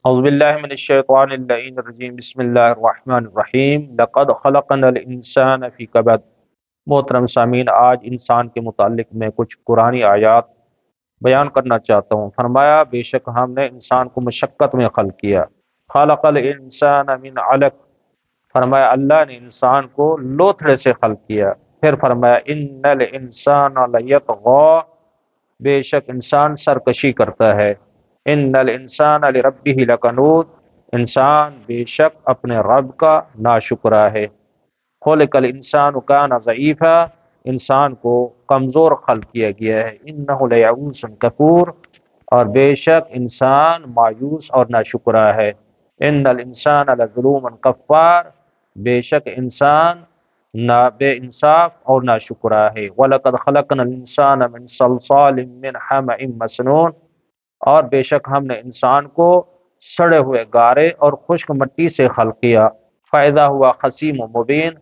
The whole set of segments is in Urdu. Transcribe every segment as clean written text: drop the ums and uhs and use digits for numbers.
اعوذ باللہ من الشیطان اللعین الرجیم بسم اللہ الرحمن الرحیم لقد خلقنا الانسان فی کبد۔ محترم سامعین، آج انسان کے متعلق میں کچھ قرآنی آیات بیان کرنا چاہتا ہوں۔ فرمایا بے شک ہم نے انسان کو مشقت میں خلق کیا۔ خلق الانسان من علق، فرمایا اللہ نے انسان کو لوتھڑے سے خلق کیا۔ پھر فرمایا ان الانسان لیطغی، بے شک انسان سرکشی کرتا ہے۔ ان الانسان لربہ لکنود، انسان بے شک اپنے رب کا ناشکرا ہے۔ خلق الانسان کان ضعیفا، انسان کو کمزور خلق کیا گیا ہے۔ انہ لیئوس کفور، اور بے شک انسان مایوس اور ناشکرا ہے۔ ان الانسان لظلوم کفار، بے شک انسان بے انصاف اور ناشکرا ہے۔ وَلَقَدْ خَلَقْنَا الْإِنسَانَ مِنْ صَلْصَالٍ مِّنْ حَمَإٍ مَّسْنُونٍ، اور بے شک ہم نے انسان کو سڑے ہوئے گارے اور خشک مٹی سے خلق کیا۔ فَإِذَا هُوَ خَصِيمٌ مُّبِينٌ،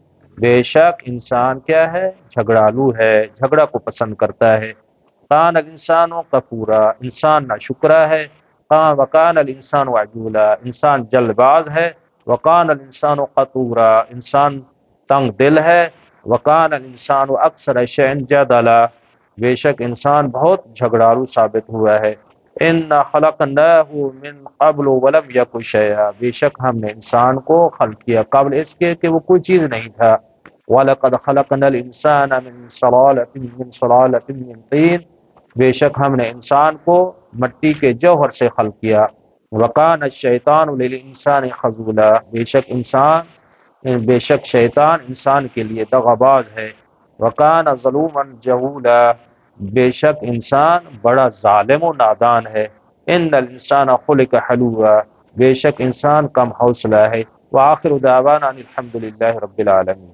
بے شک انسان کیا ہے؟ جھگڑالو ہے، جھگڑا کو پسند کرتا ہے۔ کان الانسان کفورا، انسان ناشکرا ہے۔ وکان الانسان عجولا، انسان جلد باز ہے۔ وکان الانسان قتورا، انسان تنگ دل ہے۔ وکان الانسان اکثر شیء جدلا، بے شک انسان بہت جھگڑالو ثابت ہوا ہے۔ ان خلقناہ من قبل ولم یک شیئا، بے شک ہم نے انسان کو خلق کیا قبل اس کے کہ وہ کوئی چیز نہیں تھا۔ وَلَقَدْ خَلَقْنَا الْإِنسَانَ مِنْ صَلَالَةٍ مِّن طِينٍ، بے شک ہم نے انسان کو مٹی کے جوہر سے خلق کیا۔ وَكَانَ الشَّيْطَانُ لِلْإِنسَانِ خَذُولًا، بے شک شیطان انسان کے لیے دغاباز ہے۔ وَكَانَ ظَلُومًا جَهُولًا، بے شک انسان بڑا ظالم و نادان ہے۔ ان الانسان خلق حلوعا، بے شک انسان کم حوصلہ ہے۔ وآخر دعوانا ان الحمد للہ رب العالمین۔